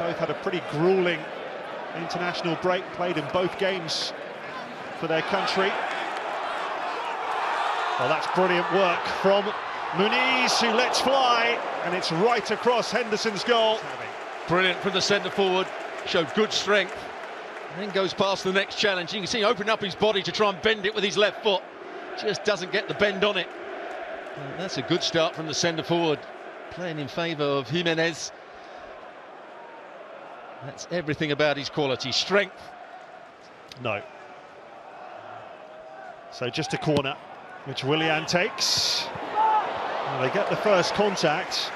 both had a pretty gruelling international break, played in both games for their country. Well, that's brilliant work from Muniz, who lets fly, and it's right across Henderson's goal. Brilliant from the centre forward, showed good strength, and then goes past the next challenge. You can see him open up his body to try and bend it with his left foot, just doesn't get the bend on it. That's a good start from the centre forward, playing in favour of Jimenez. That's everything about his quality. Strength. No. So just a corner, which Willian takes. Well, they get the first contact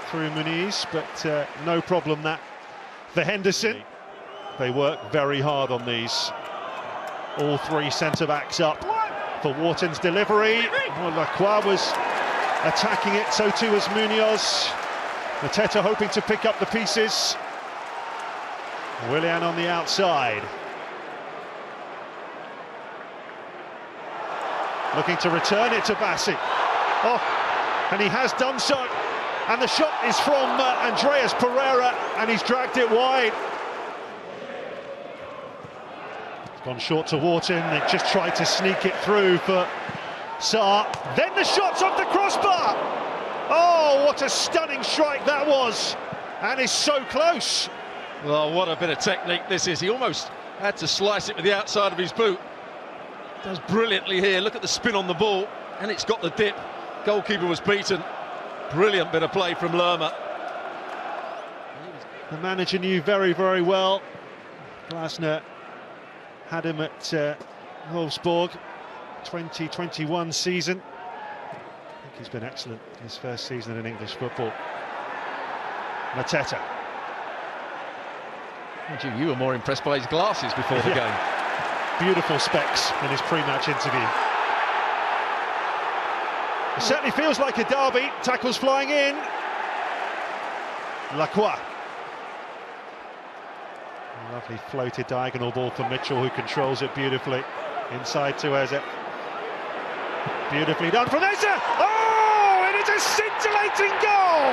through Muniz, but no problem that for Henderson. They work very hard on these. All three centre-backs up for Wharton's delivery. Well, Lacroix was attacking it, so too was Munoz. Nketiah hoping to pick up the pieces. Willian on the outside. Looking to return it to Bassi. Oh, and he has done so. And the shot is from Andreas Pereira, and he's dragged it wide. It's gone short to Wharton. They just tried to sneak it through for Sarr. Then the shot's off the crossbar. Oh, what a stunning strike that was. And is so close. Well, what a bit of technique this is. He almost had to slice it with the outside of his boot. Does brilliantly here. Look at the spin on the ball, and it's got the dip. Goalkeeper was beaten. Brilliant bit of play from Lerma. The manager knew very, very well. Glasner had him at Wolfsburg, 2021 season. I think he's been excellent in his first season in English football. Mateta. You were more impressed by his glasses before the game. Beautiful specs in his pre-match interview. It certainly feels like a derby. Tackles flying in. Lacroix. Lovely floated diagonal ball for Mitchell, who controls it beautifully. Inside to Eze. Beautifully done from Eze. Oh, it is a scintillating goal.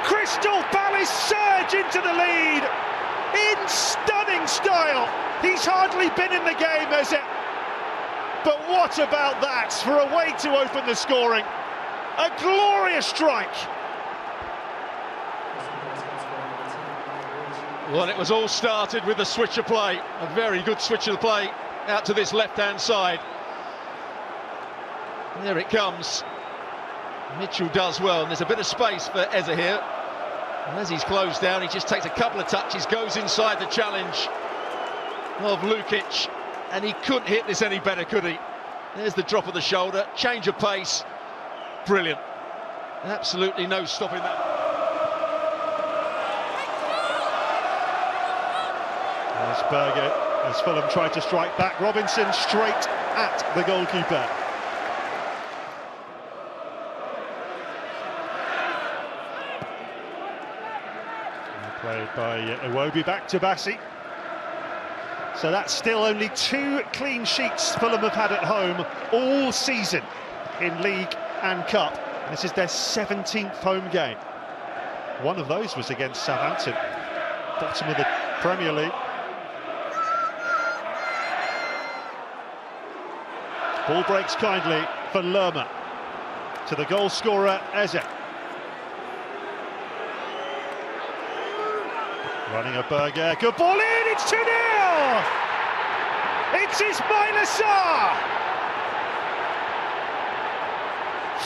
Crystal Palace surge into the lead in stunning style. He's hardly been in the game, Eze. But what about that for a way to open the scoring? A glorious strike. Well, it was all started with a switch of play. A very good switch of play out to this left-hand side. There it comes. Mitchell does well, and there's a bit of space for Eze here. And as he's closed down, he just takes a couple of touches, goes inside the challenge of Lukic, and he couldn't hit this any better, could he? There's the drop of the shoulder, change of pace. Brilliant. Absolutely no stopping that. There's Berger as Fulham tried to strike back. Robinson straight at the goalkeeper. Played by Iwobi, back to Bassi. So that's still only 2 clean sheets Fulham have had at home all season in League and Cup. This is their 17th home game. One of those was against Southampton, bottom of the Premier League. Ball breaks kindly for Lerma to the goal scorer Eze. Running a Berger, good ball in, it's 2-0! It's Ismaila Sarr!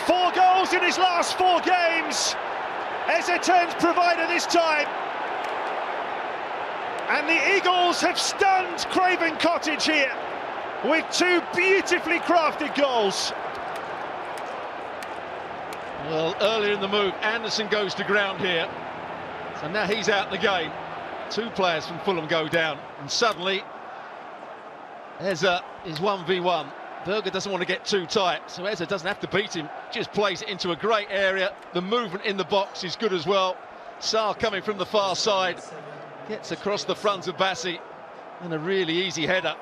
4 goals in his last 4 games. Eze turns provider this time. And the Eagles have stunned Craven Cottage here with 2 beautifully crafted goals. Well, earlier in the move, Anderson goes to ground here. So now he's out the game. 2 players from Fulham go down, and suddenly Eze is 1v1. Berger doesn't want to get too tight, so Eze doesn't have to beat him, just plays it into a great area. The movement in the box is good as well. Sarr coming from the far side, gets across the front of Bassi, and a really easy header.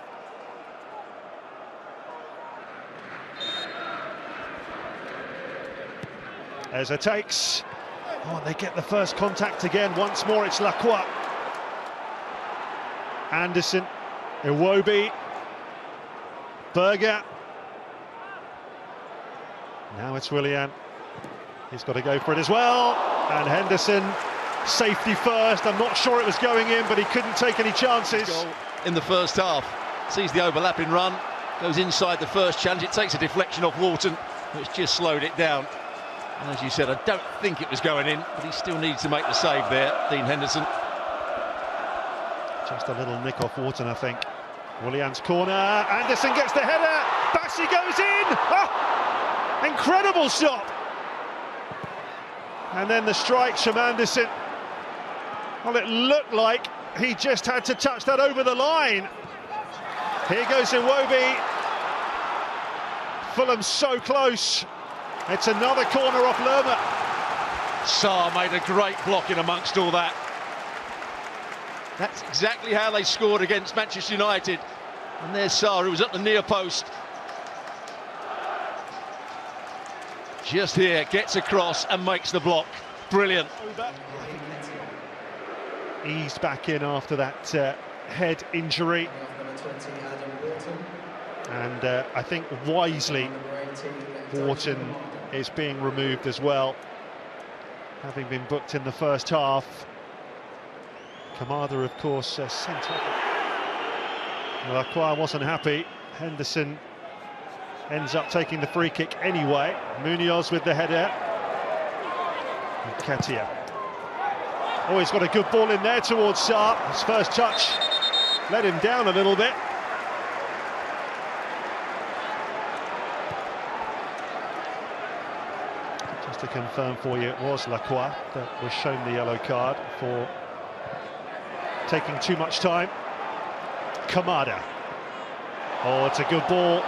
Eze takes, Oh, and they get the first contact again. Once more, it's Lacroix. Anderson, Iwobi, Berger. Now it's Willian. He's got to go for it as well. And Henderson, safety first. I'm not sure it was going in, but he couldn't take any chances. Goal in the first half. Sees the overlapping run, goes inside the first challenge. It takes a deflection off Wharton, which just slowed it down. And as you said, I don't think it was going in, but he still needs to make the save there, Dean Henderson. Just a little nick off Wharton, I think. Willian's corner, Anderson gets the header, Bassi goes in! Oh, incredible stop! And then the strikes from Anderson. Well, it looked like he just had to touch that over the line. Here goes Iwobi. Fulham so close. It's another corner off Lerma. Sarr made a great block in amongst all that. That's exactly how they scored against Manchester United. And there's Sarr, who was at the near post. Just here, gets across and makes the block. Brilliant. Eased back in after that head injury. And I think wisely, Wharton is being removed as well, having been booked in the first half. Kamada, of course, sent off. Lacroix wasn't happy. Henderson ends up taking the free kick anyway. Munoz with the header. Nketiah. Oh, he's got a good ball in there towards Sarr. His first touch let him down a little bit. Just to confirm for you, it was Lacroix that was shown the yellow card for taking too much time. Kamada. Oh, it's a good ball.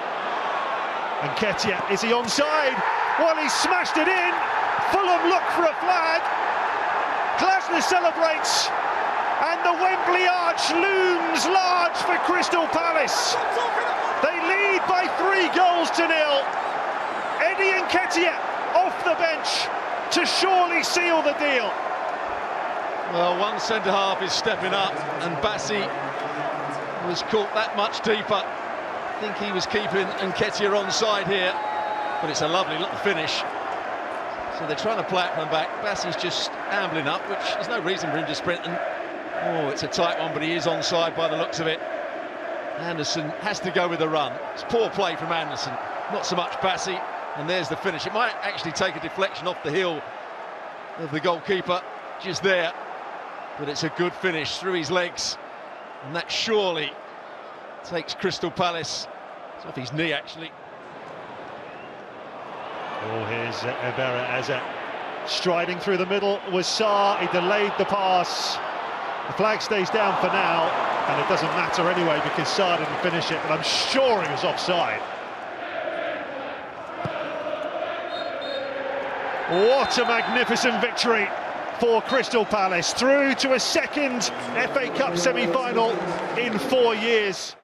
Nketiah, is he onside? Well, he smashed it in. Fulham look for a flag. Glasner celebrates, and the Wembley arch looms large for Crystal Palace. They lead by 3-0. Eddie Nketiah off the bench to surely seal the deal. Well, one centre-half is stepping up, and Bassi was caught that much deeper. I think he was keeping Nketiah onside here, but it's a lovely little finish. So they're trying to play it from back. Bassi's just ambling up, which there's no reason for him to sprint. And oh, it's a tight one, but he is onside by the looks of it. Anderson has to go with the run. It's poor play from Anderson, not so much Bassi. And there's the finish. It might actually take a deflection off the heel of the goalkeeper just there, but it's a good finish through his legs, and that surely takes Crystal Palace. It's off his knee, actually. Oh, here's Eberechi Eze. Striding through the middle was Sarr. He delayed the pass. The flag stays down for now, and it doesn't matter anyway because Sarr didn't finish it, but I'm sure he was offside. What a magnificent victory for Crystal Palace, through to a second FA Cup semi-final in 4 years.